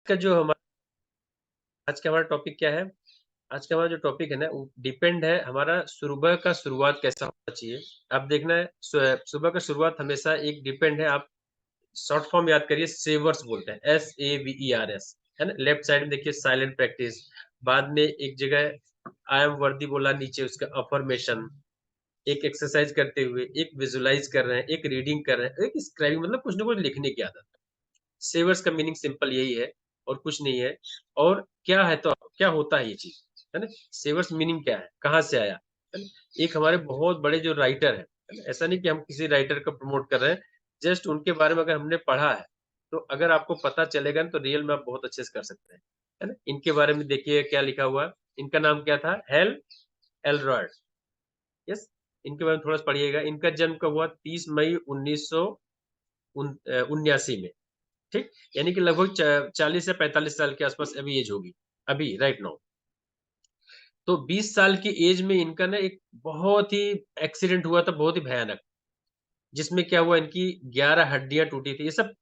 का जो हमारा आज का हमारा टॉपिक क्या है? आज का हमारा जो टॉपिक है ना, वो डिपेंड है हमारा सुबह का शुरुआत कैसा होना चाहिए। आप देखना है सुबह का शुरुआत हमेशा एक डिपेंड है। आप शॉर्ट फॉर्म याद करिए, सेवर्स बोलते हैं, SAVERS, है ना? लेफ्ट साइड में देखिए साइलेंट प्रैक्टिस, बाद में एक जगह आई एम वर्दी बोला, नीचे उसका अफर्मेशन, एक एक्सरसाइज करते हुए, एक विजुअलाइज कर रहे हैं, एक रीडिंग कर रहे हैं, एक स्क्राइबिंग, मतलब कुछ ना कुछ लिखने की आदत। सेवर्स का मीनिंग सिंपल यही है और कुछ नहीं है। और क्या है, तो क्या होता है ये चीज़, है ना? सेवर्स मीनिंग क्या है? कहाँ से आया? है ना? एक हमारे बहुत बड़े जो राइटर हैं, है ना? ऐसा नहीं कि हम किसी राइटर को प्रमोट कर रहे हैं, जस्ट उनके बारे में अगर हमने पढ़ा है, तो अगर आपको पता चलेगा ना, तो रियल में आप बहुत अच्छे से कर सकते हैं, है ना? इनके बारे में देखिए क्या लिखा हुआ है, इनका नाम क्या था? Hello Elroy, yes. इनके बारे में थोड़ा-सा पढ़िएगा। इनका जन्म कब हुआ? 30 मई 1979 में। ठीक? यानी कि लगभग 40 या 45 साल के आस-पास अभी एज होगी, अभी राइट नाउ। तो 20 साल की एज में इनका ना एक बहुत ही एक्सीडेंट हुआ था, बहुत ही भयानक, जिसमें क्या हुआ, इनकी 11 हड्डियाँ टूटी थी। ये सब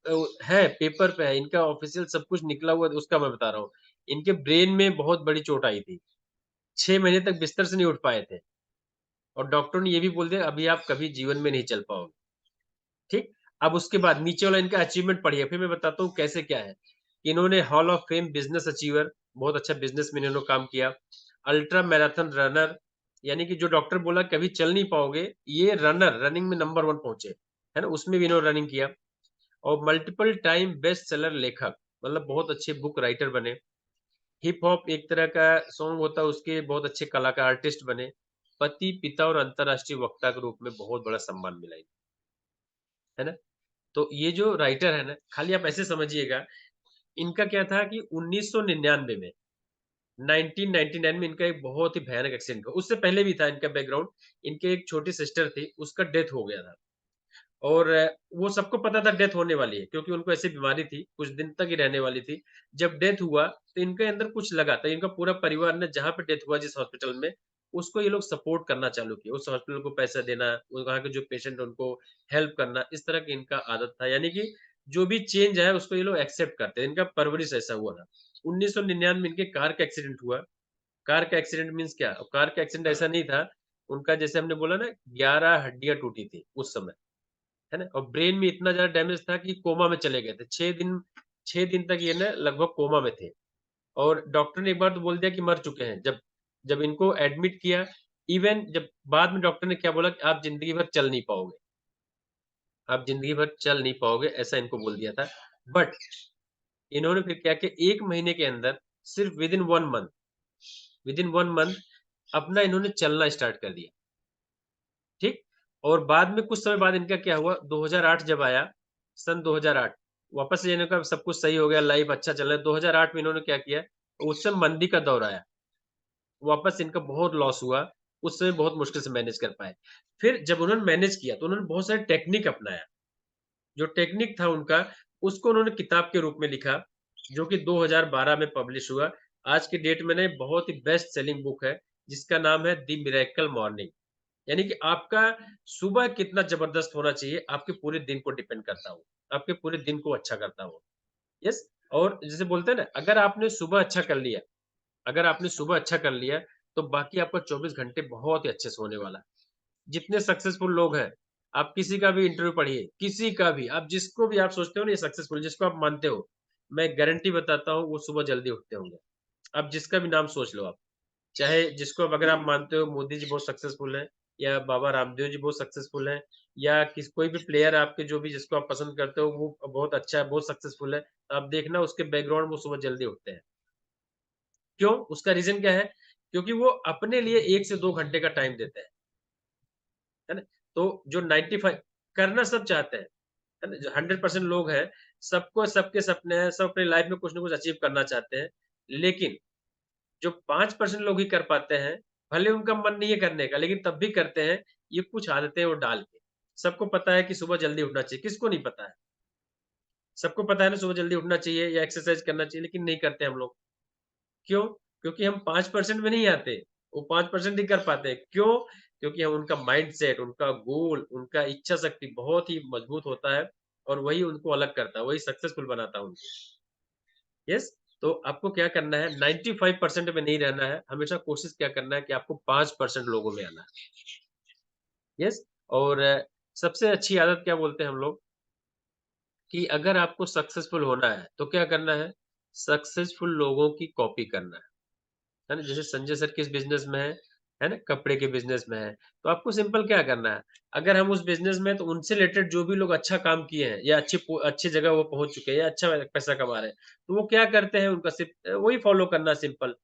है, पेपर पे है, इनका ऑफ़िशियल सब कुछ निकला हुआ है, उसका मैं बता रहा हूँ। इनके ब्रेन में बहुत बड़ी चोट आई थी, 6 महीने तक बिस्तर से नहीं उठ पाए थे और डॉक्टर ने ये भी बोल दिया, अभी आप कभी जीवन में नहीं चल पाओगे। ठीक? अब उसके बाद नीचे वाला इनका अचीवमेंट पढ़िए, फिर मैं बताता हूँ कैसे क्या है। इन्होंने hall of fame business achiever, बहुत अच्छा बिज़नेसमैन इन्होंने काम किया। अल्ट्रा मैराथन रनर, यानी कि जो डॉक्टर बोला कभी चल नहीं पाओगे, ये रनर रनिंग में नंबर 1 पहुँचे, है ना? उसमें भी इन्होंने रनिंग किया। और मल्टीपल टाइम बेस्ट सेलर लेखक, मतलब बहुत अच्छे बुक राइटर बने। हिप हॉप एक तरह का सॉन्ग होता है, उसके बहुत अच्छे कलाकार आर्टिस्ट बने। पति, पिता और अंतर्राष्ट्रीय वक्ता के रूप में बहुत बड़ा सम्मान मिला इन्हें, है ना? तो ये जो राइटर है ना, खाली आप ऐसे समझिएगा, इनका क्या था कि 1999 में, 1999 में इनका एक बहुत ही भयानक एक्सीडेंट हुआ। उससे पहले भी था इनका बैकग्राउंड। इनके एक छोटी सिस्टर थी, उसका डेथ हो गया था और वो सबको पता था डेथ होने वाली है, क्योंकि उनको ऐसी बीमारी थी, कुछ दिन तक ही रहने वाली थी। जब डेथ हुआ, तो इनके अंदर कुछ लगा, तो इनका पूरा परिवार ने जहाँ पे डेथ हुआ जिस हॉस्पिटल में, उसको ये लोग सपोर्ट करना चालू किए। उस हॉस्पिटल को पैसा देना, वहाँ के जो पेशेंट हैं उनको हेल्प करना, इस तरह की इनका आदत था। यानी कि जो भी चेंज है उसको ये लोग एक्सेप्ट करते हैं। इनका परवरिश ऐसा हुआ था। 1999 में इनके कार का एक्सीडेंट हुआ। कार का एक्सीडेंट मीन्स क्या? कार का एक्सीडेंट ऐसा नहीं था, उनका जैसे हमने बोला ना, 11 हड्डियाँ टूटी थी उस समय। है ना? और ब्रेन में इतना ज़्यादा डैमेज था कि कोमा में चले गए थे। 6 दिन तक ये ना लगभग कोमा में थे और डॉक्टर ने एक बार तो बोल दिया कि मर चुके हैं। जब जब इनको एडमिट किया, इवन जब बाद में डॉक्टर ने क्या बोला कि आप ज़िंदगी भर चल नहीं पाओगे, आप ज़िंदगी भर चल नहीं पाओगे, ऐसा इनको बोल दिया था। बट इन्होंने फिर क्या किया, 1 महीने के अंदर, सिर्फ विदिन 1 मंथ अपना इन्होंने चलना स्टार्ट कर दिया। ठीक? और बाद में कुछ समय बाद इनका क्या हुआ, 2008 जब आया, सन 2008, वापस से इन्हों का सब कुछ सही हो गया, लाइफ अच्छा चल रहा है। 2008 में इन्होंने क्या किया, उस समय मंदी का दौर आया, वापस इनका बहुत लॉस हुआ, उस समय बहुत मुश्किल से मैनेज कर पाए। फिर जब उन्होंने मैनेज किया, तो उन्होंने बहुत सारे टेक्निक अपनाया। जो टेक्निक था उनका, उसको उन्होंने किताब के रूप में लिखा, जो कि 2012 में पब्लिश हुआ। आज की डेट में ना ये बहुत ही बेस्ट सेलिंग बुक है, जिसका नाम है द मिरेकल मॉर्निंग। यानी कि आपका सुबह कितना ज़बरदस्त होना चाहिए, आपके पूरे दिन को डिपेंड करता हो, आपके पूरे दिन को अच्छा करता हो। यस। और जैसे बोलते हैं ना, अगर आपने सुबह अच्छा कर लिया, तो बाकी आपका 24 घंटे बहुत ही अच्छे से होने वाला है। जितने सक्सेसफुल लोग हैं, आप किसी का भी इंटरव्यू पढ़िए, किसी का भी, आप जिसको भी आप सोचते हो ना ये सक्सेसफुल, जिसको आप मानते हो, मैं गारंटी बताता हूँ वो सुबह जल्दी उठते होंगे। आप जिसका भी नाम सोच लो आप। चाहे जिसको अब अगर आप मानते हो मोदी जी बहुत सक्सेसफुल हैं, या बाबा रामदेव जी बहुत सक्सेसफुल हैं, या कोई भी प्लेयर आपके जो भी जिसको आप पसंद करते हो वो बहुत अच्छा है, बहुत सक्सेसफुल है, तो आप देखना उसके बैकग्राउंड में वो सुबह जल्दी उठते हैं। क्यों? उसका रीज़न क्या है? क्योंकि वो अपने लिए 1 से 2 घंटे का टाइम देते हैं, है ना? तो जो 95 करना सब चाहते हैं, है ना? जो 100% लोग हैं, सबको सबके सपने हैं, सब अपनी लाइफ़ में कुछ न कुछ अचीव करना चाहते हैं, लेकिन जो 5% लोग ही कर पाते हैं, भले उनका मन नहीं है करने का, लेकिन तब भी करते हैं, ये कुछ आदतें वो डाल के। सबको पता है कि सुबह जल्दी उठना चाहिए, किसको नहीं पता है? सबको पता है ना सुबह जल्दी उठना चाहिए या एक्सरसाइज़ करना चाहिए, लेकिन नहीं करते हम लोग। क्यों? क्योंकि हम 5% में नहीं आते, वो 5% ही कर पाते हैं। क्यों? क्योंकि हम उनका माइंडसेट, उनका गोल, उनका इच्छा शक्ति बहुत ही मजबूत होता है और वही उनको अलग करता है, वही सक्सेसफुल बनाता है उनको। यस, तो आपको क्या करना है 95% में नहीं रहना है, हमेशा कोशिश क्या करना है कि आपको 5% लोगों में आना है। यस, और सबसे अच्छी आदत क्या बोलते हैं हम लोग कि अगर आपको सक्सेसफुल होना है, तो क्या करना है? सक्सेसफुल लोगों की कॉपी करना है ना? जैसे संजय सर किस बिज़नेस में है ना? कपड़े के बिज़नेस में है, तो आपको सिंपल क्या करना है? अगर हम उस बिज़नेस में हैं, तो उनसे रिलेटेड जो भी लोग अच्छा काम किए हैं या अच्छी जगह वो पहुँच चुके हैं या अच्छा पैसा कमा रहे हैं, तो वो क्या करते हैं उनका सिर्फ वही फॉलो करना सिंपल,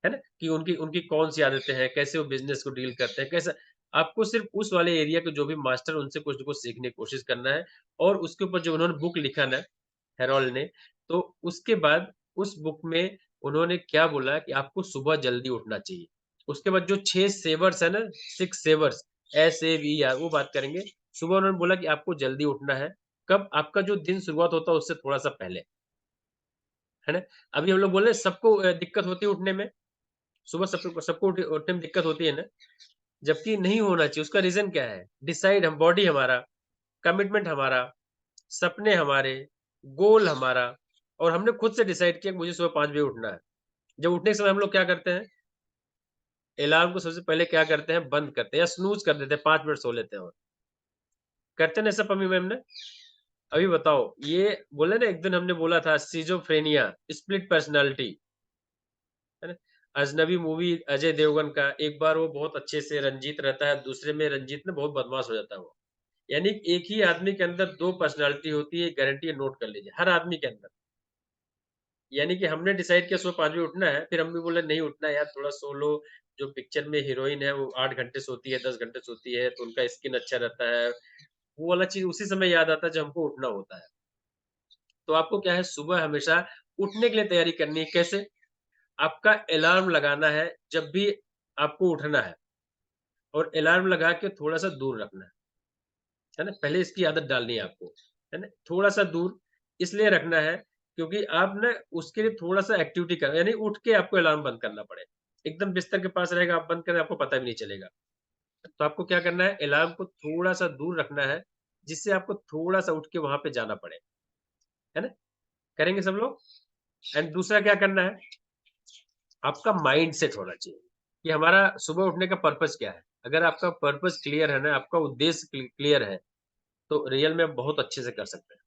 है ना? कि उनकी उनकी कौन-सी आदतें हैं, कैसे वो बिज़नेस को डील करते हैं, कैसा आपको सिर्फ़ उस वाले एरिया के जो भी मास्टर उनसे कुछ न कुछ सीखने की कोशिश करना है और उसके ऊपर जो उन्होंने बुक लिखा ना हेरोल्ड ने, तो उसके बाद उस बुक में उन्होंने क्या बोला कि आपको सुबह जल्दी उठना चाहिए। उसके बाद जो 6 सेवर्स है ना, 6 सेवर्स SAVER वो बात करेंगे। सुबह उन्होंने बोला कि आपको जल्दी उठना है। कब? आपका जो दिन शुरुआत होता है उससे थोड़ा-सा पहले, है ना? अभी हम लोग बोल रहे हैं सबको दिक्कत होती है उठने में। सुबह सबको सबको उठने में दिक्कत होती है ना, जबकि नहीं होना चाहिए, उसका रीज़न क्या है? डिसाइड हम बॉडी हमारा, कमिटमेंट हमारा, सपने हमारे, गोल हमारा और हमने खुद से डिसाइड किया कि मुझे सुबह 5 बजे उठना है। जब उठने के समय हम लोग क्या करते हैं? अलार्म को सबसे पहले क्या करते हैं? बंद करते हैं या स्नूज़ कर देते हैं, 5 मिनट सो लेते हैं और। करते हैं ना ऐसा पम्मी मैम ने? अभी बताओ, ये बोले ना एक दिन हमने बोला था सिज़ोफ्रेनिया, स्प्लिट पर्सनैलिटी, है ना? अजनबी मूवी अजय देवगन का, एक बार वो बहुत अच्छे से रंजीत रहता है, दूसरे में रंजीत ना बहुत बदमाश हो जाता है वो। यानी एक ही आदमी के अंदर 2 पर्सनैलिटी होती है, गारंटी है नोट कर लीजिए, हर आदमी के अंदर। यानी कि हमने डिसाइड किया सुबह 5 बजे उठना है, फिर अम्मी बोले नहीं उठना है यार थोड़ा सो लो, जो पिक्चर में हीरोइन है वो 8 घंटे सोती है, 10 घंटे सोती है, तो उनका स्किन अच्छा रहता है। वो वाला चीज़ उसी समय याद आता है जब हमको उठना होता है। तो आपको क्या है सुबह हमेशा उठने के लिए तैयारी करनी है, कैसे? आपका अलार्म लगाना है जब भी आपको उठना है और अलार्म लगा के थोड़ा-सा दूर रखना है ना? पहले इसकी आदत डालनी है आपको, है ना? थोड़ा-सा दूर इसलिए रखना है क्योंकि आप ना उसके लिए थोड़ा-सा एक्टिविटी कर यानी उठ के आपको अलार्म बंद करना पड़े। एकदम बिस्तर के पास रहेगा, आप बंद करें आपको पता भी नहीं चलेगा। तो आपको क्या करना है अलार्म को थोड़ा-सा दूर रखना है, जिससे आपको थोड़ा-सा उठ के वहाँ पे जाना पड़े, है ना? करेंगे सब लोग? एंड दूसरा क्या करना है, आपका माइंड सेट होना चाहिए, कि हमारा सुबह उठने का पर्पज़ क्या है? अगर आपका पर्पज़ क्लियर है ना, आपका उद्देश्य क्लियर है, तो रियल में आप बहुत अच्छे से कर सकते हैं।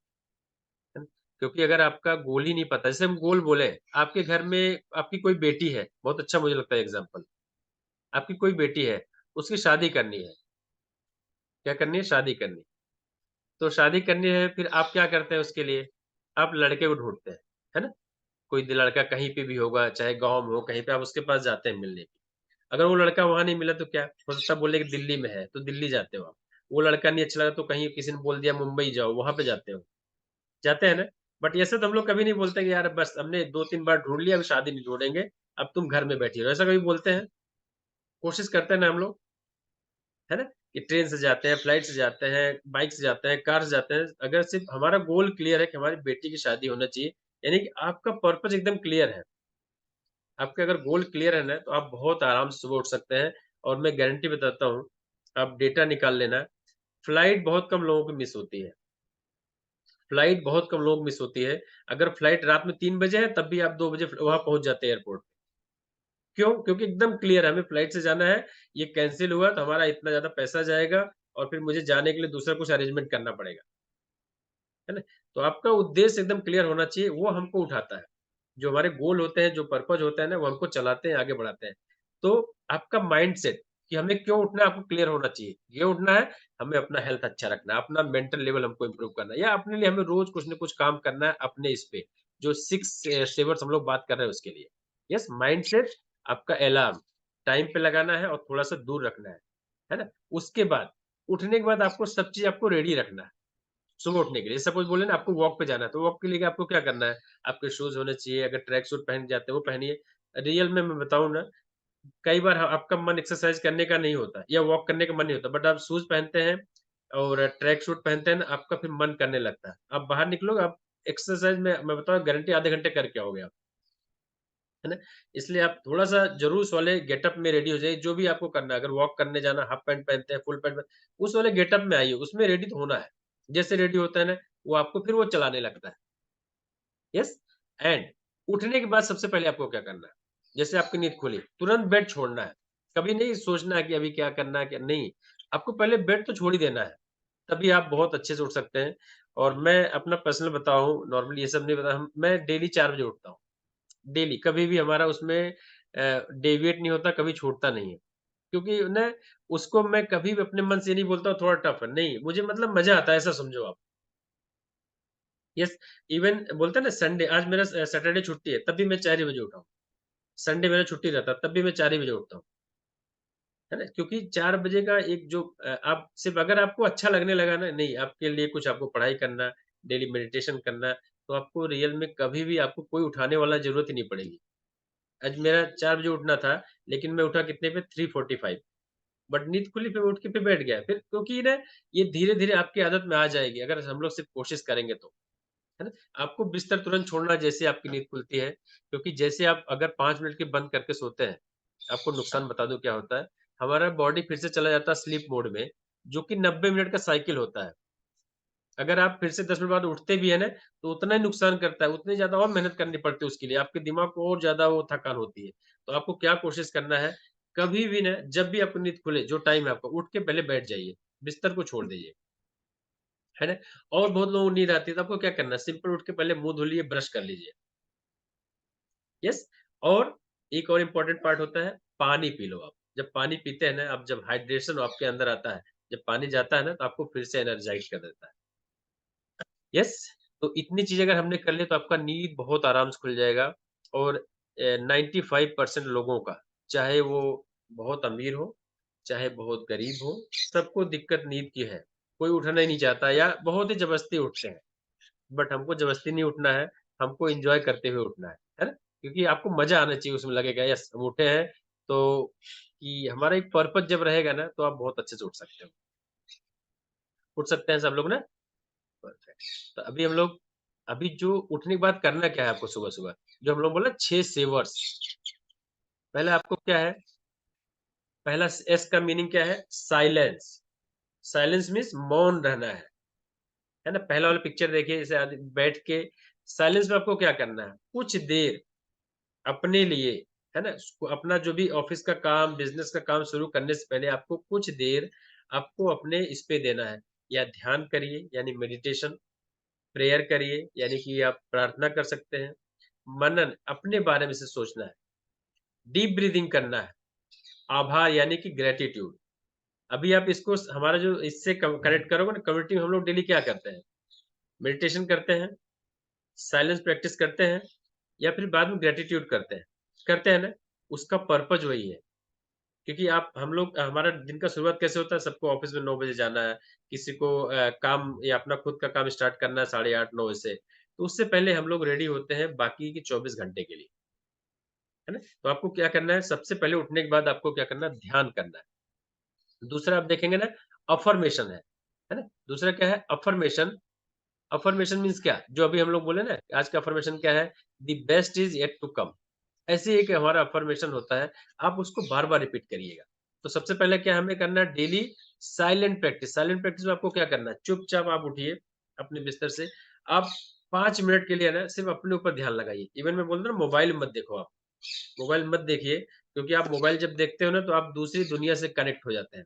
है ना? क्योंकि अगर आपका गोल ही नहीं पता जैसे हम गोल बोले, आपके घर में आपकी कोई बेटी है, बहुत अच्छा मुझे लगता है एग्ज़ाम्पल, आपकी कोई बेटी है, उसकी शादी करनी है, क्या करनी है? शादी करनी। तो शादी करनी है फिर आप क्या करते हैं उसके लिए? आप लड़के को ढूँढते हैं, है ना? कोई लड़का कहीं पे भी होगा, चाहे गाँव में हो, कहीं पे आप उसके पास जाते हैं मिलने। अगर वो लड़का वहाँ नहीं मिला तो क्या? हो सकता है बोले कि दिल्ली में है, तो दिल्ली जाते हो आप। वो लड़का नहीं अच्छा लगा तो कहीं किसी ने बोल दिया मुंबई जाओ, वहाँ पे जाते हो। जाते हैं ना? बट ऐसे तो हम लोग कभी नहीं बोलते कि यार बस हमने 2-3 बार ढूँढ लिया, अब शादी नहीं ढूँढेंगे, अब तुम घर में बैठी रहो, ऐसा कभी बोलते हैं? कोशिश करते हैं ना हम लोग, है ना? कि ट्रेन से जाते हैं, फ्लाइट से जाते हैं, बाइक से जाते हैं, कार से जाते हैं, अगर सिर्फ़ हमारा गोल क्लियर है कि हमारी बेटी की शादी होना चाहिए, यानी कि आपका पर्पज़ एकदम क्लियर है। आपके अगर गोल क्लियर है ना, तो आप बहुत आराम से सुबह उठ सकते हैं और मैं गारंटी बताता हूँ, आप डेटा निकाल लेना, फ्लाइट बहुत कम लोगों की मिस होती है। फ्लाइट बहुत कम लोग मिस होती है। अगर फ्लाइट रात में 3 बजे है, तब भी आप 2 बजे वहाँ पहुँच जाते हैं एयरपोर्ट। क्यों? क्योंकि एकदम क्लियर है, हमें फ्लाइट से जाना है, ये कैंसल हुआ तो हमारा इतना ज़्यादा पैसा जाएगा और फिर मुझे जाने के लिए दूसरा कुछ अरेंजमेंट करना पड़ेगा। है ना? तो आपका उद्देश्य एकदम क्लियर होना चाहिए, वो हमको उठाता है। जो हमारे गोल होते हैं, जो पर्पज़ होता है ना, वो हमको चलाते हैं, आगे बढ़ाते हैं। तो आपका माइंडसेट कि हमें क्यों उठना है, आपको क्लियर होना चाहिए। ये उठना है, हमें अपना हेल्थ अच्छा रखना है, अपना मेंटल लेवल हमको इम्प्रूव करना है या अपने लिए हमें रोज़ कुछ न कुछ काम करना है अपने इस पे, जो 6 सेवर्स हम लोग बात कर रहे हैं उसके लिए। यस, माइंडसेट, आपका अलार्म, टाइम पे लगाना है और थोड़ा-सा दूर रखना है ना? उसके बाद, उठने के बाद आपको सब चीज़ आपको रेडी रखना है। सुबह उठने के लिए सपोज़ बोले ना आपको वॉक पे जाना है, तो वॉक के लिए आपको क्या करना है? आपके शूज़ होने चाहिए, अगर ट्रैक सूट पहन के जाते हैं वो पहनिए। रियल में मैं बताऊँ ना, कई बार आपका मन एक्सरसाइज़ करने का नहीं होता या वॉक करने का मन नहीं होता, बट आप शूज़ पहनते हैं और ट्रैक सूट पहनते हैं ना, आपका फिर मन करने लगता है। आप बाहर निकलोगे, आप एक्सरसाइज़ में मैं बताऊँ गारंटी आधे घंटे करके आओगे आप, है ना? इसलिए आप थोड़ा-सा ज़रूर उस वाले गेटअप में रेडी हो जाइए, जो भी आपको करना है। अगर वॉक करने जाना, हाफ पैंट पहनते हैं, फुल पैंट उस वाले गेटअप में आइए, उसमें रेडी तो होना है। जैसे रेडी होता है ना, वो आपको फिर वो चलाने लगता है। यस? एंड उठने के बाद सबसे पहले आपको क्या करना है? जैसे आपकी नींद खुली, तुरंत बेड छोड़ना है। कभी नहीं सोचना है कि अभी क्या करना है, क्या नहीं। आपको पहले बेड तो छोड़ ही देना है, तभी आप बहुत अच्छे से उठ सकते हैं। और मैं अपना पर्सनल बताऊँ, नॉर्मली ये सब नहीं पता, हम मैं डेली 4 बजे उठता हूँ। डेली, कभी भी हमारा उसमें डेविएट नहीं होता, कभी छूटता नहीं है। क्योंकि ना उसको मैं कभी भी अपने मन से ये नहीं बोलता हूँ थोड़ा टफ है, नहीं, मुझे मतलब मज़ा आता है ऐसा समझो आप। यस, इवन बोलते हैं ना संडे, आज मेरा सैटरडे छुट्टी है, तब भी मैं 4 ही बजे उठा हूँ। संडे मेरा छुट्टी रहता है, तब भी मैं 4 ही बजे उठता हूँ। है ना? क्योंकि 4 बजे का एक जो आप सिर्फ़ अगर आपको अच्छा लगने लगा ना, नहीं आपके लिए कुछ आपको पढ़ाई करना, डेली मेडिटेशन करना, तो आपको रियल में कभी भी आपको कोई उठाने वाला ज़रूरत ही नहीं पड़ेगी। आज मेरा 4 बजे उठना था, लेकिन मैं उठा कितने पे 3:45, बट नींद खुली फिर उठ के फिर बैठ गया। फिर क्योंकि ना ये धीरे-धीरे आपकी आदत में आ जाएगी, अगर हम लोग सिर्फ़ कोशिश करेंगे तो। है ना? आपको बिस्तर तुरंत छोड़ना जैसे आपकी नींद खुलती है, क्योंकि जैसे आप अगर 5 मिनट के बंद करके सोते हैं, आपको नुकसान बता दूँ क्या होता है, हमारा बॉडी फिर से चला जाता है स्लीप मोड में, जो कि 90 मिनट का साइकिल होता है। अगर आप फिर से 10 मिनट बाद उठते भी हैं ना, तो उतना ही नुकसान करता है, उतनी ज़्यादा और मेहनत करनी पड़ती है उसके लिए, आपके दिमाग को और ज़्यादा वो थकान होती है। तो आपको क्या कोशिश करना है, कभी भी ना जब भी आपको नींद खुले, जो टाइम है आपका, उठ के पहले बैठ जाइए, बिस्तर को छोड़ दीजिए। है ना? और बहुत लोगों को नींद आती है, तो आपको क्या करना है, सिंपल उठ के पहले मुँह धुलिए, ब्रश कर लीजिए। यस। और एक और इम्पोर्टेंट पार्ट होता है, पानी पी लो आप। जब पानी पीते हैं ना, आप जब हाइड्रेशन आपके अंदर आता है, जब पानी जाता है ना, तो आपको फिर से एनर्जाइज़ कर देता है। यस, तो इतनी चीज़ें अगर हमने कर ली, तो आपका नींद बहुत आराम से खुल जाएगा। और 95% लोगों का, चाहे वो बहुत अमीर हो, चाहे बहुत गरीब हो, सबको दिक्कत नींद की है। कोई उठना ही नहीं चाहता या बहुत ही ज़बरदस्ती उठते हैं। बट हमको ज़बरदस्ती नहीं उठना है, हमको एन्जॉय करते हुए उठना है ना? क्योंकि आपको मज़ा आना चाहिए, उसमें लगेगा यस हम उठे हैं, तो कि हमारा एक पर्पज़ जब रहेगा ना, तो आप बहुत अच्छे से उठ सकते हो। उठ सकते हैं सब लोग ना? परफेक्ट। तो अभी हम लोग, अभी जो उठने के बाद करना क्या है आपको सुबह-सुबह? जो हम लोग बोले 6 सेवर्स, पहले आपको क्या है, पहला एस का मीनिंग क्या है? साइलेंस। साइलेंस मीन्स मौन रहना है ना? पहला वाला पिक्चर देखिए, जैसे आदमी बैठ के साइलेंस में आपको क्या करना है? कुछ देर अपने लिए, है ना? अपना जो भी ऑफ़िस का काम, बिज़नेस का काम शुरू करने से पहले आपको कुछ देर आपको अपने इस पे देना है। या ध्यान करिए यानी मेडिटेशन, प्रेयर करिए यानी कि आप प्रार्थना कर सकते हैं। मनन, अपने बारे में से सोचना है। डीप ब्रीथिंग करना है। आभार यानी कि ग्रैटिट्यूड। अभी आप इसको हमारा जो इससे कनेक्ट करोगे ना, कम्युनिटी में हम लोग डेली क्या करते हैं? मेडिटेशन करते हैं, साइलेंस प्रैक्टिस करते हैं, या फिर बाद में ग्रैटिट्यूड करते हैं। करते हैं ना? उसका पर्पज़ वही है। क्योंकि आप हम लोग हमारा दिन का शुरुआत कैसे होता है? सबको ऑफ़िस में 9 बजे जाना है, किसी को काम या अपना खुद का काम स्टार्ट करना है 8:30-9 बजे से। तो उससे पहले हम लोग रेडी होते हैं बाकी के 24 घंटे के लिए, है ना? तो आपको क्या करना है, सबसे पहले उठने के बाद आपको क्या करना है? ध्यान करना है। दूसरा आप देखेंगे ना, अफ़र्मेशन है ना? दूसरा क्या है? अफ़र्मेशन। अफ़र्मेशन मीन्स क्या? जो अभी हम लोग बोले ना, आज का अफ़र्मेशन क्या है? The best is yet to come. ऐसे एक हमारा अफ़र्मेशन होता है, आप उसको बार-बार रिपीट करिएगा। तो सबसे पहले क्या हमें करना है, daily silent practice. Silent practice में आपको क्या करना है, चुपचाप आप उठिए अपने बिस्तर से, आप 5 मिनट के लिए ना सिर्फ़ अपने ऊपर ध्यान लगाइए। इवन मैं बोल रहा हूँ ना, मोबाइल मत देखो आप, मोबाइल मत देखिए, क्योंकि आप मोबाइल जब देखते हो ना, तो आप दूसरी दुनिया से कनेक्ट हो जाते हैं।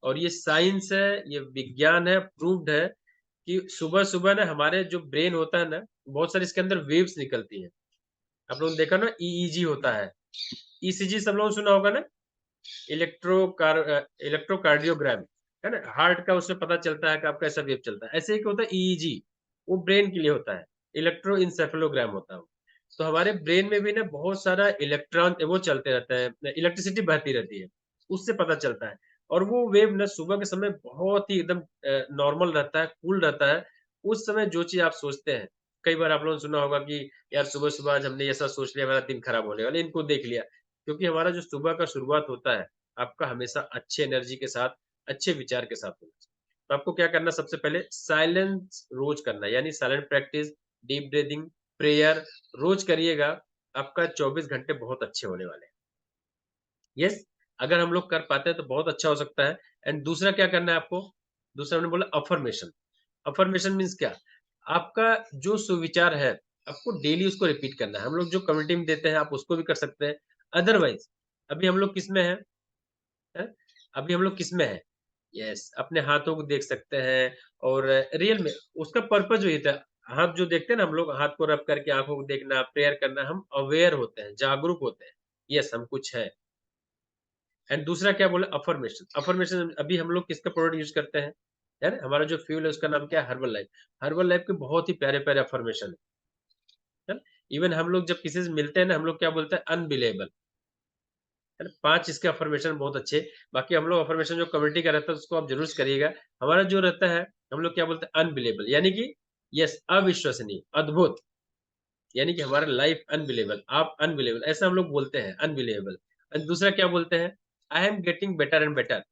और ये साइंस है, ये विज्ञान है, प्रूव्ड है कि सुबह-सुबह ना हमारे जो ब्रेन होता है ना, बहुत सारी इसके अंदर वेव्स निकलती हैं। आप लोगों ने देखा ना, ईईजी होता है। ईसीजी सब लोगों ने सुना होगा ना? इलेक्ट्रोकार्डियोग्राम, है ना? हार्ट का उससे पता चलता है कि आपका ऐसा वेव चलता है। ऐसे एक होता है ईईजी, वो ब्रेन के लिए होता है। इलेक्ट्रोएन्सेफेलोग्राम होता है वो। तो हमारे ब्रेन में भी ना बहुत सारा इलेक्ट्रॉन वो चलते रहते हैं, इलेक्ट्रिसिटी बहती रहती है, उससे पता चलता है। और वो वेव ना सुबह के समय बहुत ही एकदम नॉर्मल रहता है, कूल रहता है। उस समय जो चीज़ आप सोचते हैं, कई बार आप लोगों ने सुना होगा कि यार सुबह-सुबह आज हमने ऐसा सोच लिया, हमारा दिन खराब होने वाला है, इनको देख लिया। क्योंकि हमारा जो सुबह का शुरुआत होता है, आपका हमेशा अच्छे एनर्जी के साथ, अच्छे विचार के साथ होना चाहिए। तो आपको क्या करना है, सबसे पहले साइलेंस रोज़ करना है, यानी silent practice, deep breathing, prayer रोज़ करिएगा, आपका 24 घंटे बहुत अच्छे होने वाले हैं। यस, अगर हम लोग कर पाते हैं तो बहुत अच्छा हो सकता है। एंड दूसरा क्या करना है आपको? दूसरा हमने बोला अफ़र्मेशन। अफ़र्मेशन मीन्स क्या? आपका जो सुविचार है, आपको डेली उसको रिपीट करना है। हम लोग जो कम्युनिटी में देते हैं, आप उसको भी कर सकते हैं। अदरवाइज़ अभी हम लोग किसमें हैं? हैं? अभी हम लोग किसमें हैं? यस, अपने हाथों को देख सकते हैं और रियल में उसका पर्पज़ वही था। हाथ जो देखते हैं ना हम लोग, हाथ को रब करके आँखों को देखना, प्रेयर करना, हम अवेयर होते हैं, जागरूक होते हैं। यस, हम कुछ हैं। एंड दूसरा क्या बोला? अफ़र्मेशन। अफ़र्मेशन अभी हम लोग किसका प्रोडक्ट यूज़ करते हैं? है ना? हमारा जो फ्यूल है उसका नाम क्या है? Herbal life. हर्बल लाइफ के बहुत ही प्यारे-प्यारे अफ़र्मेशन है ना? इवन हम लोग जब किसी से मिलते हैं ना, हम लोग क्या बोलते हैं? अनबिलीवेबल, है ना? 5 इसके अफ़र्मेशन बहुत अच्छे। बाकी हम लोग अफ़र्मेशन जो कम्युनिटी का रहता है उसको आप ज़रूर से करिएगा। हमारा जो रहता है, हम लोग क्या बोलते हैं? अनबिलीवेबल यानी कि यस, अविश्वसनीय, अद्भुत। यानी कि हमारा लाइफ अनबिलीवेबल, आप अनबिलीवेबल ऐसा हम लोग बोलते हैं, अनबिलीवेबल। दूसरा क्या बोलते हैं? आई am getting better and better.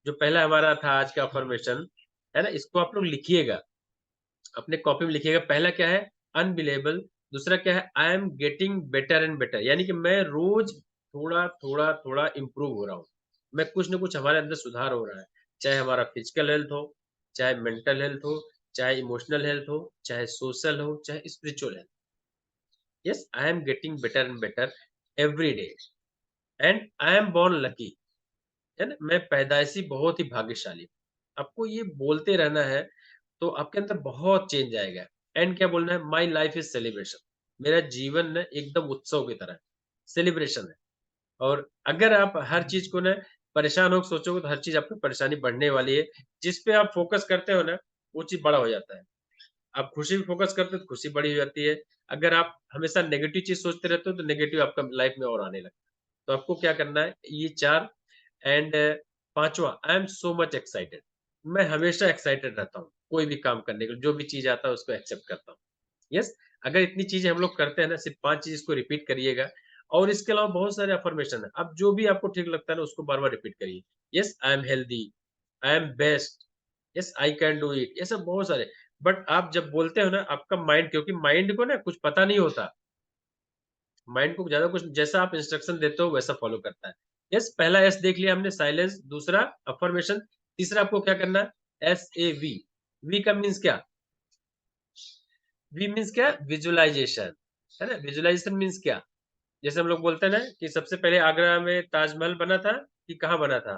जो पहला हमारा था आज का अफ़र्मेशन, है ना? इसको आप लोग लिखिएगा, अपने कॉपी में लिखिएगा। पहला क्या है? अनबिलीवेबल, दूसरा क्या है? आई am getting better and better यानी कि मैं रोज़ थोड़ा इम्प्रूव हो रहा हूँ। मैं कुछ न कुछ हमारे अंदर सुधार हो रहा है। चाहे हमारा फिज़िकल हेल्थ हो, चाहे मेंटल हेल्थ हो, चाहे इमोशनल हेल्थ हो, चाहे सोशल हो, चाहे spiritual health. Yes, I am getting better and better every day and I am born lucky. है ना? मैं पैदाइशी बहुत ही भाग्यशाली हूँ। आपको ये बोलते रहना है, तो आपके अंदर बहुत चेंज आएगा। एंड क्या बोलना है? My life is celebration. मेरा जीवन ना एकदम उत्सव की तरह है, सेलिब्रेशन है। और अगर आप हर चीज़ को ना परेशान होके सोचोगे, तो हर चीज़ आपको परेशानी बढ़ने वाली है। जिस पे आप फ़ोकस करते हो ना, वो चीज़ बड़ा हो जाता है। आप खुशी पे फ़ोकस करते हो, तो खुशी बड़ी हो जाती है। अगर आप हमेशा नेगेटिव चीज़ सोचते रहते हो, तो नेगेटिव आपका लाइफ में और आने लगता है। तो आपको क्या करना है? ये 4 एंड 5वाँ I am so much excited. मैं हमेशा एक्साइटेड रहता हूँ, कोई भी काम करने के लिए, जो भी चीज़ आता है उसको एक्सेप्ट करता हूँ। यस, अगर इतनी चीज़ें हम लोग करते हैं ना, सिर्फ़ 5 चीज़ को रिपीट करिएगा और इसके अलावा बहुत सारे अफ़र्मेशन हैं। अब जो भी आपको ठीक लगता है ना, उसको बार-बार रिपीट करिए। Yes, I am healthy, I am best, yes, I can do it, ये सब बहुत सारे। बट आप जब बोलते हो ना, आपका माइंड क्योंकि माइंड को ना कुछ पता नहीं होता, माइंड को ज़्यादा कुछ जैसा आप इंस्ट्रक्शन देते हो वैसा फ़ॉलो करता है। यस, पहला एस देख लिया हमने साइलेंस, दूसरा अफ़र्मेशन, तीसरा आपको क्या करना है? एसएवी, वी का मीन्स क्या? वी मीन्स क्या? विज़ुअलाइज़ेशन, है ना? विज़ुअलाइज़ेशन मीन्स क्या? जैसे हम लोग बोलते हैं ना कि सबसे पहले आगरा में ताजमहल बना था कि कहाँ बना था?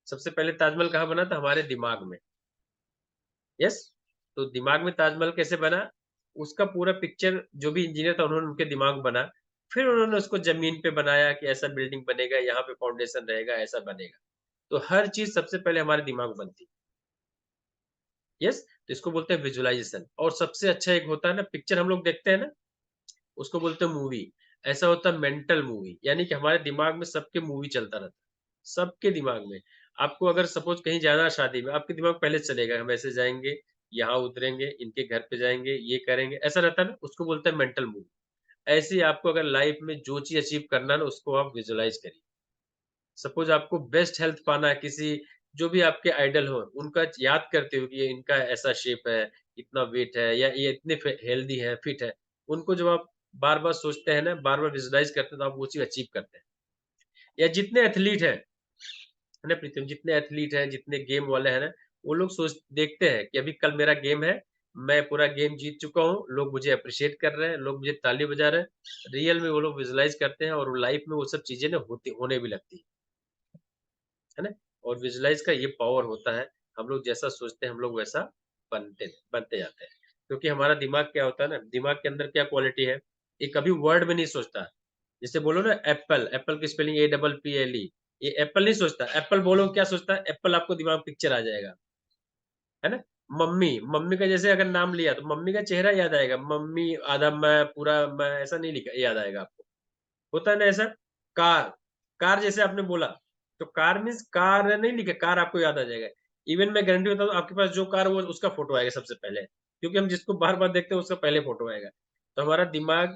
सबसे पहले ताजमहल कहाँ बना था? हमारे दिमाग में। यस, तो दिमाग में ताजमहल कैसे बना? उसका पूरा पिक्चर जो भी इंजीनियर था उन्होंने उनके दिमाग में बना। फिर उन्होंने उसको ज़मीन पे बनाया कि ऐसा बिल्डिंग बनेगा, यहाँ पे फाउंडेशन रहेगा, ऐसा बनेगा। तो हर चीज़ सबसे पहले हमारे दिमाग में बनती है। यस, तो इसको बोलते हैं विज़ुअलाइज़ेशन और सबसे अच्छा एक होता है ना पिक्चर हम लोग देखते हैं ना, उसको बोलते हैं मूवी। ऐसा होता है मेंटल मूवी, यानी कि हमारे दिमाग में सबके मूवी चलता रहता है, सबके दिमाग में। आपको अगर सपोज़ कहीं जाना है शादी में, आपके दिमाग पहले से चलेगा, हम ऐसे जाएँगे, यहाँ उतरेंगे, इनके घर पे जाएँगे, ये करेंगे, ऐसा रहता है ना, उसको बोलते हैं मेंटल मूवी। ऐसे ही आपको अगर लाइफ़ में जो चीज़ अचीव करना है ना, उसको आप विज़ुअलाइज़ करिए। सपोज़ आपको बेस्ट हेल्थ पाना है, किसी जो भी आपके आइडल हो, उनका याद करते हो कि ये इनका ऐसा शेप है, इतना वेट है या ये इतने हेल्दी है, फिट है। उनको जब आप बार-बार सोचते हैं ना, बार-बार विज़ुअलाइज़ करते हैं, तो आप वो चीज़ अचीव करते हैं। या जितने एथलीट हैं, है ना प्रीतम? जितने एथलीट हैं, जितने गेम वाले हैं ना, वो लोग देखते हैं कि अभी कल मेरा गेम है, मैं पूरा गेम जीत चुका हूँ, लोग मुझे एप्रिशिएट कर रहे हैं, लोग मुझे ताली बजा रहे हैं। रियल में वो लोग विज़ुअलाइज़ करते हैं और लाइफ़ में वो सब चीज़ें ना होने भी लगती हैं। है ना? और विजुअलाइज़ का ये पावर होता है, हम लोग जैसा सोचते हैं, हम लोग वैसा बनते बनते जाते हैं। क्योंकि हमारा दिमाग क्या होता है ना, दिमाग के अंदर क्या क्वालिटी है, ये कभी वर्ड में नहीं सोचता। जैसे बोलो ना एप्पल, एप्पल की spelling A double P L E, ये एप्पल नहीं सोचता, एप्पल बोलो क्या सोचता है? एप्पल आपको दिमाग में पिक्चर आ जाएगा, है ना? मम्मी, मम्मी का जैसे अगर नाम लिया तो मम्मी का चेहरा याद आएगा, मम्मी आधा मैं, पूरा मैं, ऐसा नहीं लिखा याद आएगा आपको। होता है ना ऐसा? कार, कार जैसे आपने बोला, तो कार मीन्स कार नहीं लिखा, कार आपको याद आ जाएगा। इवन मैं गारंटी देता हूँ आपके पास जो कार हो उसका फ़ोटो आएगा सबसे पहले, क्योंकि हम जिसको बार-बार देखते हैं उसका पहले फ़ोटो आएगा। तो हमारा दिमाग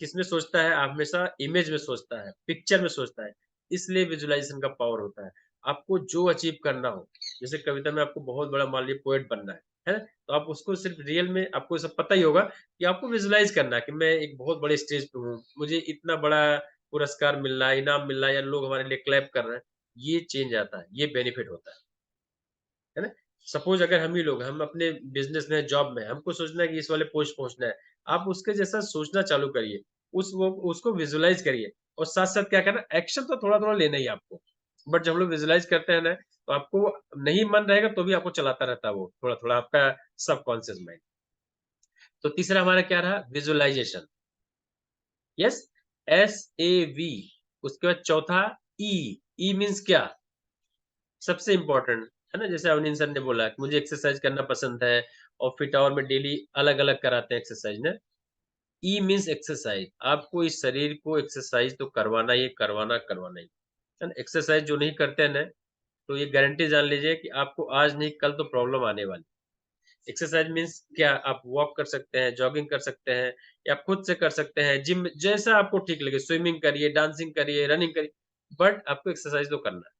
किसमें सोचता है? हमेशा इमेज में सोचता है, पिक्चर में सोचता है, इसलिए विज़ुअलाइज़ेशन का पावर होता है। आपको जो अचीव करना हो, जैसे कविता में आपको बहुत बड़ा मान लीजिए पोएट बनना है ना? तो आप उसको सिर्फ़ रियल में आपको सब पता ही होगा कि आपको विज़ुअलाइज़ करना है कि मैं एक बहुत बड़े स्टेज पे हूँ, मुझे इतना बड़ा पुरस्कार मिल रहा है, इनाम मिल रहा है या लोग हमारे लिए क्लैप कर रहे हैं, ये चेंज आता है, ये बेनिफिट होता है ना? सपोज़ अगर हम ही लोग हम अपने बिज़नेस में, जॉब में, हमको सोचना है कि इस वाले पोस्ट पहुँचना है, आप उसके जैसा सोचना चालू करिए। वो उसको विजुअलाइज़ करिए और साथ-साथ क्या करना एक्शन तो थोड़ा-थोड़ा लेना ही है आपको। बट जब हम लोग विजुअलाइज़ करते हैं ना, तो आपको नहीं मन रहेगा तो भी आपको चलाता रहता है वो, थोड़ा-थोड़ा आपका सबकॉन्शियस माइंड। तो तीसरा हमारा क्या रहा? विजुअलाइज़ेशन। Yes, SAV। उसके बाद चौथा ई। ई मीन्स क्या? सबसे इम्पोर्टेंट, है ना? जैसे अवनीश सर ने बोला कि मुझे एक्सरसाइज़ करना पसंद है और फिट आवर में डेली अलग-अलग कराते हैं एक्सरसाइज़ ना। E means exercise. आपको इस शरीर को एक्सरसाइज़ तो करवाना ही करवाना, करवाना ही। है ना? एक्सरसाइज़ जो नहीं करते हैं ना, तो ये गारंटी जान लीजिए कि आपको आज नहीं कल तो प्रॉब्लम आने वाली। एक्सरसाइज़ मीन्स क्या? आप वॉक कर सकते हैं, जॉगिंग कर सकते हैं या खुद से कर सकते हैं, जिम जैसा आपको ठीक लगे, स्विमिंग करिए, डांसिंग करिए, रनिंग करिए, बट आपको एक्सरसाइज़ तो करना है,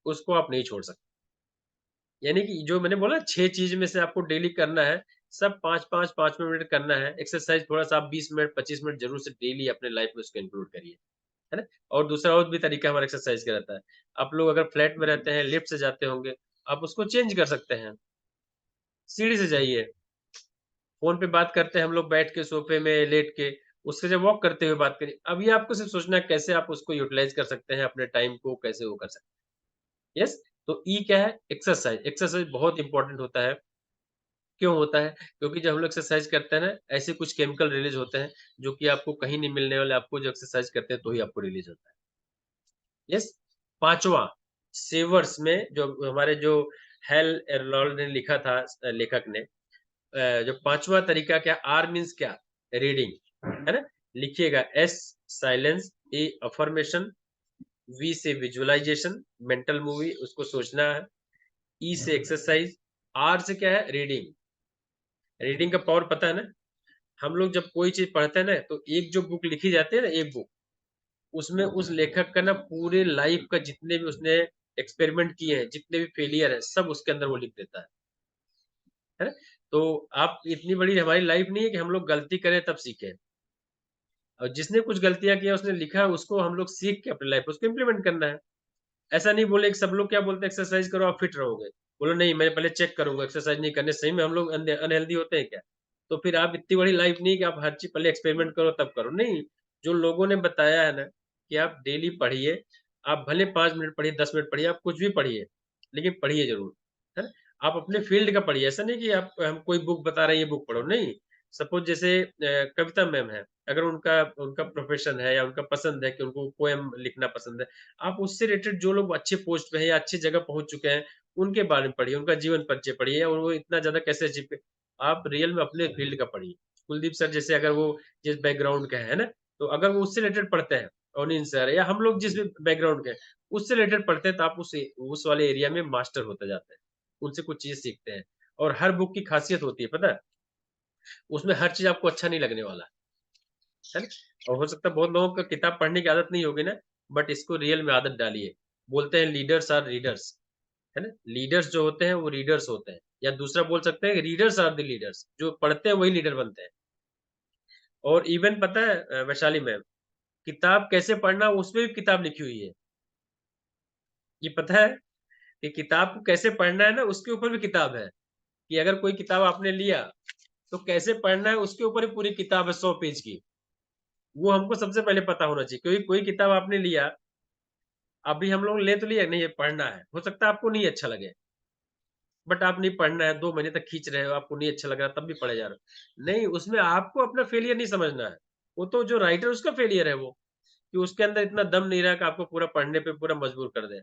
उसको आप नहीं छोड़ सकते। यानी कि जो मैंने बोला 6 चीज़ में से आपको डेली करना है, सब 5-5, 5 मिनट करना है। एक्सरसाइज़ थोड़ा-सा आप 20 मिनट, 25 मिनट ज़रूर से डेली अपने लाइफ़ में उसको इंक्लूड करिए, है ना? और दूसरा और भी तरीका हमारा एक्सरसाइज़ का रहता है। आप लोग अगर फ्लैट में रहते हैं, लिफ्ट से जाते होंगे, आप उसको चेंज कर सकते हैं। सीढ़ी से जाइए, फ़ोन पे बात करते हैं हम लोग बैठ के सोफ़े में लेट के, उससे जब वॉक करते हुए बात करिए। अब ये आपको सिर्फ़ सोचना है कैसे आप उसको यूटिलाइज़ कर सकते हैं, अपने टाइम को कैसे वो कर सकते हैं। यस, तो ई क्या है? एक्सरसाइज़। एक्सरसाइज़ बहुत इम्पोर्टेंट होता है। क्यों होता है? क्योंकि जब हम लोग एक्सरसाइज़ करते हैं ना, ऐसे कुछ केमिकल रिलीज़ होते हैं, जो कि आपको कहीं नहीं मिलने वाले, आपको जो एक्सरसाइज़ करते हैं, तो ही आपको रिलीज़ होता है। यस, 5वाँ सेवर्स में जो हमारे जो हेल एरनॉल्ड ने लिखा था लेखक ने जो 5वाँ तरीका क्या आर मीन्स क्या? रीडिंग, है ना? लिखिएगा S silence, A affirmation, V से विजुअलाइज़ेशन, मेंटल मूवी उसको सोचना है, ई से एक्सरसाइज़, आर से क्या है? रीडिंग। रीडिंग का पावर पता है ना? हम लोग जब कोई चीज़ पढ़ते हैं ना, तो एक जो बुक लिखी जाती है ना, एक बुक, उसमें उस लेखक का ना पूरे लाइफ़ का जितने भी उसने एक्सपेरिमेंट किए हैं, जितने भी फेलियर हैं, सब उसके अंदर वो लिख देता है ना? तो आप इतनी बड़ी हमारी लाइफ़ नहीं है कि हम लोग गलती करें तब सीखें और जिसने कुछ गलतियाँ की हैं, उसने लिखा है, उसको हम लोग सीख के अपनी लाइफ़ में उसको इम्प्लीमेंट करना है। ऐसा नहीं बोले कि सब लोग क्या बोलते हैं एक्सरसाइज़ करो आप फिट रहोगे। बोलो नहीं मैं पहले चेक करूँगा एक्सरसाइज़ नहीं करने से सही में हम लोग अनहेल्दी होते हैं क्या? तो फिर आप इतनी बड़ी लाइफ़ नहीं कि आप हर चीज़ पहले एक्सपेरिमेंट करो तब करो। नहीं, जो लोगों ने बताया है ना कि आप डेली पढ़िए, आप भले 5 मिनट पढ़िए, 10 मिनट पढ़िए, आप कुछ भी पढ़िए, लेकिन पढ़िए ज़रूर, है ना? आप अपने फ़ील्ड का पढ़िए, ऐसा नहीं कि आप हम कोई बुक बता रहे हैं ये बुक पढ़ो, नहीं। सपोज़ जैसे कविता मैम हैं, अगर उनका उनका प्रोफ़ेशन है या उनका पसंद है कि उनको पोएम लिखना पसंद है, आप उससे रिलेटेड जो लोग अच्छे पोस्ट पे हैं या अच्छी जगह पहुँच चुके हैं, उनके बारे में पढ़िए, उनका जीवन परिचय पढ़िए और वो इतना ज़्यादा कैसे अचीव क आप रियल में अपने फ़ील्ड का पढ़िए। कुलदीप सर जैसे अगर वो जिस बैकग्राउंड के हैं ना, तो अगर वो उससे रिलेटेड पढ़ते हैं, अवनीश सर या हम लोग जिस भी बैकग्राउंड के हैं, उससे रिलेटेड पढ़ते हैं तो आप उस वाले एरिया में मास्टर होते जाते हैं। उनसे कुछ चीज़ सीखते हैं और हर बुक की खासियत होती है, पता है? उसमें हर चीज़ आपको अच्छा नहीं लगने वाला, है ना? और हो सकता है बहुत लोगों को किताब पढ़ने की आदत नहीं होगी ना, बट इसको रियल में आदत डालिए। बोलते हैं लीडर्स आर रीडर्स, है ना? लीडर्स जो होते हैं वो रीडर्स होते हैं या दूसरा बोल सकते हैं रीडर्स आर द लीडर्स जो पढ़ते हैं वही लीडर बनते हैं। और इवन पता है वैशाली मैम, किताब कैसे पढ़ना उसमें भी किताब लिखी हुई है। ये पता है कि किताब को कैसे पढ़ना है ना उसके ऊपर भी किताब है, कि अगर कोई किताब आपने लिया, तो कैसे पढ़ना है उसके ऊपर ही पूरी किताब है 100 पेज की। वो हमको सबसे पहले पता होना चाहिए क्योंकि कोई किताब आपने लिया, अभी हम लोग ले तो लिया नहीं ये पढ़ना है, हो सकता है आपको नहीं अच्छा लगे, बट आप नहीं पढ़ना है 2 महीने तक खींच रहे हो, आपको नहीं अच्छा लग रहा तब भी पढ़े जा रहे हो। नहीं, उसमें आपको अपना फेलियर नहीं समझना है, वो तो जो राइटर उसका फेलियर है वो, कि उसके अंदर इतना दम नहीं रहा कि आपको पूरा पढ़ने पे पूरा मजबूर कर दे।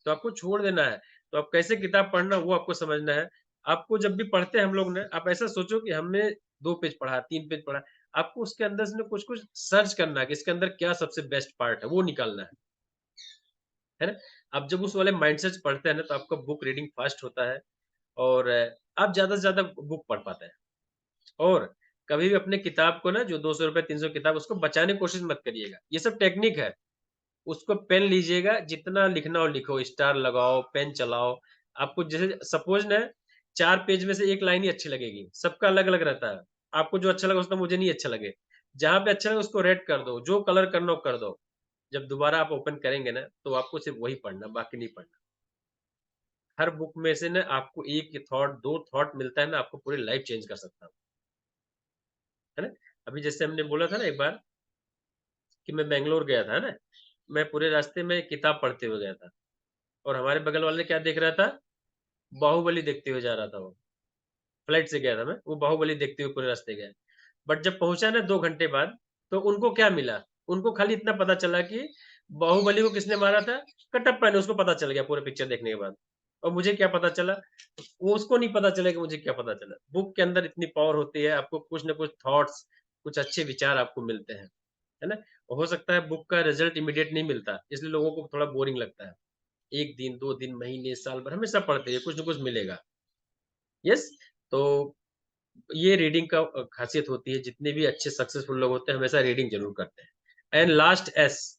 तो आपको छोड़ देना है। तो आप कैसे किताब पढ़ना वो आपको समझना है। आपको जब भी पढ़ते हैं हम लोग ना, आप ऐसा सोचो कि हमने 2 पेज पढ़ा, 3 पेज पढ़ा। आपको उसके अंदर से ना कुछ-कुछ सर्च करना है कि इसके अंदर क्या सबसे बेस्ट पार्ट है, वो निकालना है ना? आप जब उस वाले माइंडसेट से पढ़ते हैं ना, तो आपका बुक रीडिंग फास्ट होता है और आप ज़्यादा से ज़्यादा बुक पढ़ पाते हैं। और कभी भी अपने किताब को ना जो ₹200 ₹300 किताब उसको बचाने की कोशिश मत करिएगा। ये सब टेक्निक है। उसको पेन लीजिएगा, जितना लिखना हो लिखो, स्टार लगाओ, पेन चलाओ। आपको जैसे सपोज़ ना 4 पेज में से 1 लाइन ही अच्छी लगेगी, सबका अलग-अलग रहता है। आपको जो अच्छा लगा उसमें मुझे नहीं अच्छा लगे। जहाँ पे अच्छा लगे उसको रेड कर दो, जो कलर करना हो कर दो। जब दोबारा आप ओपन करेंगे ना, तो आपको सिर्फ़ वही पढ़ना, बाकी नहीं पढ़ना। हर बुक में से ना आपको 1 थॉट, 2 थॉट मिलता है ना, आपको पूरी लाइफ़ चेंज कर सकता है। है ना? अभी जैसे हमने बोला था ना एक बार कि मैं बैंगलोर गया था, है ना? मैं पूरे रास्ते में किताब पढ़ते हुए गया था और हमारे बगल वाले क्या देख रहा था? बाहुबली देखते हुए जा रहा था वो। फ्लाइट से गया था मैं, वो बाहुबली देखते हुए पूरे रास्ते गया। बट जब पहुँचा ना 2 घंटे बाद, तो उनको क्या मिला? उनको खाली इतना पता चला कि बाहुबली को किसने मारा था? कटप्पा ने, उसको पता चल गया पूरे पिक्चर देखने के बाद। और मुझे क्या पता चला? वो उसको नहीं पता चला कि मुझे क्या पता चला। बुक के अंदर इतनी पावर होती है, आपको कुछ न कुछ थॉट्स, कुछ अच्छे विचार आपको मिलते हैं, है ना? हो सकता है बुक का रिज़ल्ट इमीडिएट नहीं मिलता, इसलिए लोगों को थोड़ा बोरिंग लगता है। 1 दिन, 2 दिन, महीने, साल भर हमेशा पढ़ते रहिए, कुछ न कुछ मिलेगा। यस? तो ये रीडिंग का ख़ासियत होती है, जितने भी अच्छे सक्सेसफुल लोग होते हैं, हमेशा रीडिंग ज़रूर करते हैं। एंड लास्ट एस,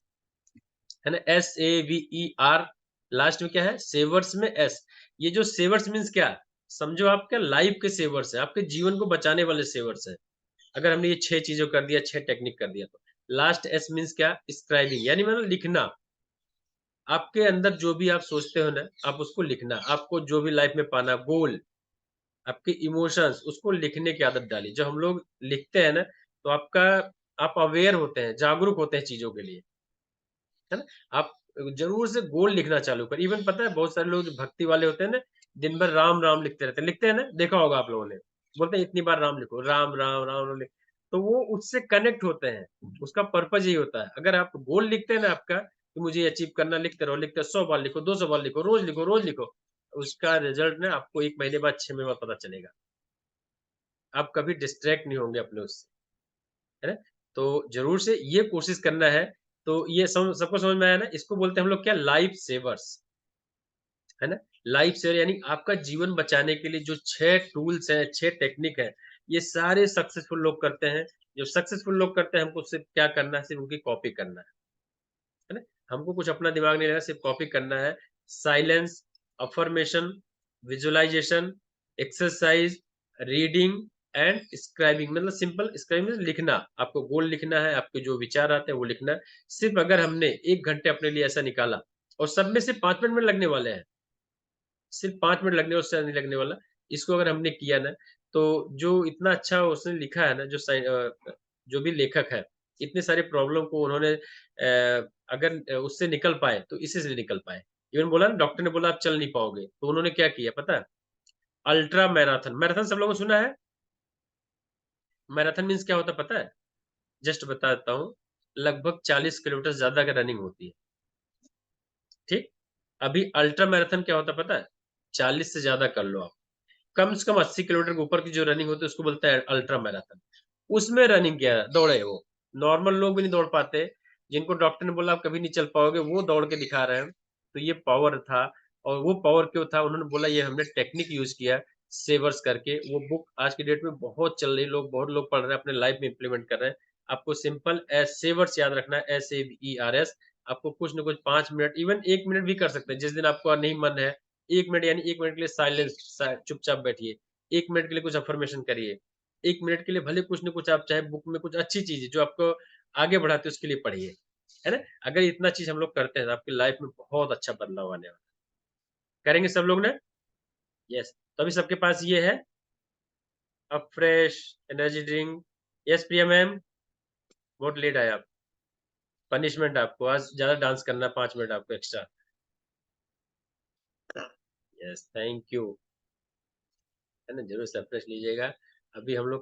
है ना? SAVER, लास्ट में क्या है? सेवर्स में एस। ये जो सेवर्स मीन्स क्या? समझो आपके लाइफ़ के सेवर्स हैं, आपके जीवन को बचाने वाले सेवर्स हैं। अगर हमने ये 6 चीज़ों कर दिया, 6 टेक्निक कर दिया तो। लास्ट एस मीन्स क्या? स्क्राइबिंग, यानी मतलब लिखना। आपके अंदर जो भी आप सोचते हो ना, आप उसको लिखना। आपको जो भी लाइफ़ में पाना, गोल, आपके इमोशंस, उसको लिखने की आदत डालिए। जब हम लोग लिखते हैं ना, तो आप अवेयर होते हैं, जागरूक होते हैं चीज़ों के लिए, है ना? आप ज़रूर से गोल लिखना चालू करें। इवन पता है बहुत सारे लोग जो भक्ति वाले होते हैं ना, दिन भर राम, राम लिखते रहते हैं। लिखते हैं ना? देखा होगा आप लोगों ने। बोलते हैं इतनी बार राम लिखो, राम, राम, राम, राम लिख, तो वो उससे कनेक्ट होते हैं। उसका पर्पज़ यही होता है। अगर आप गोल लिखते हैं ना आपका, कि मुझे ये अचीव करना, लिखते रहो 100 बार लिखो, 200 बार लिखो, रोज़ लिखो, रोज़ लिखो। उसका रिज़ल्ट ना आपको 1 महीने बाद, 6 महीने बाद पता चलेगा। आप कभी डिस्ट्रैक्ट नहीं होंगे अपने उससे, है ना? तो ज़रूर से ये कोशिश करना है, तो ये सबको समझ में आया ना? इसको बोलते हैं हम लोग क्या? लाइफ सेवर्स, है ना? लाइफ सेवर यानी आपका जीवन बचाने के लिए जो 6 टूल्स हैं, 6 टेक्निक हैं, ये सारे सक्सेसफुल लोग करते हैं। जो सक्सेसफुल लोग करते हैं, हमको सिर्फ़ क्या करना है? सिर्फ़ उनकी कॉपी करना है ना? हमको कुछ अपना दिमाग नहीं लगाना, सिर्फ़ कॉपी करना है। Silence, affirmation, visualisation, exercise, reading and scribing, मतलब सिंपल स्क्राइबिंग मीन्स लिखना। आपको गोल लिखना है, आपके जो विचार आते हैं वो लिखना है। सिर्फ़ अगर हमने 1 घंटे अपने लिए ऐसा निकाला, और सब में सिर्फ़ 5 मिनट में लगने वाले हैं। सिर्फ़ 5 मिनट लगने, उससे ज़्यादा नहीं लगने वाला। इसको अगर हमने किया ना, तो जो इतना अच्छा उसने लिखा है ना, जो भी लेखक है, इतने सारे प्रॉब्लम को उन्होंने अगर उससे निकल पाए, तो इसी से निकल पाए। इवन बोला ना, डॉक्टर ने बोला आप चल नहीं पाओगे, तो उन्होंने क्या किया पता है? अल्ट्रा मैराथन, मैराथन सब लोगों ने सुना है? मैराथन मीन्स क्या होता है पता है? जस्ट बता देता हूँ, लगभग 40 किलोमीटर से ज़्यादा की रनिंग होती है, ठीक? अभी अल्ट्रा मैराथन क्या होता है पता है? 40 से ज़्यादा कर लो आप। कम से कम 80 किलोमीटर के ऊपर की जो रनिंग होती है उसको बोलते हैं अल्ट्रा मैराथन। उसमें रनिंग किया दौड़े वो। नॉर्मल लोग भी नहीं दौड़ पाते, जिनको डॉक्टर ने बोला आप कभी नहीं चल पाओगे, वो दौड़ के दिखा रहे हैं। तो ये पावर था, और वो पावर क्यों था? उन्होंने बोला ये हमने टेक्निक यूज़ किया, सेवर्स करके। वो बुक आज की डेट में बहुत चल रही है, लोग बहुत लोग पढ़ रहे हैं, अपने लाइफ में इम्प्लीमेंट कर रहे हैं। आपको सिंपल सेवर्स याद रखना है, SAVERS। आपको कुछ न कुछ 5 मिनट, इवन 1 मिनट भी कर सकते हैं। जिस दिन आपका नहीं मन है, 1 मिनट, यानी 1 मिनट के लिए साइलेंस, चुपचाप बैठिए। 1 मिनट के लिए कुछ अफ़र्मेशन करिए। 1 मिनट के लिए भले कुछ न कुछ आप चाहे बुक में कुछ अच्छी चीज़ जो आपको आगे बढ़ाती है उसके लिए पढ़िए। है ना? अगर इतना चीज़ हम लोग करते हैं तो आपकी लाइफ़ में बहुत अच्छा बदलाव आने वाला है। करेंगे सब लोग ना? यस। तो अभी सबके पास ये है, फ्रेश एनर्जी ड्रिंक। यस प्रिया मैम, बहुत लेट आए आप। पनिशमेंट आपको आज ज़्यादा डांस करना है, 5 मिनट आपको एक्स्ट्रा। Yes, thank you. है ना? ज़रूर सरप्राइज़ लीजिएगा। अभी हम लोग क्या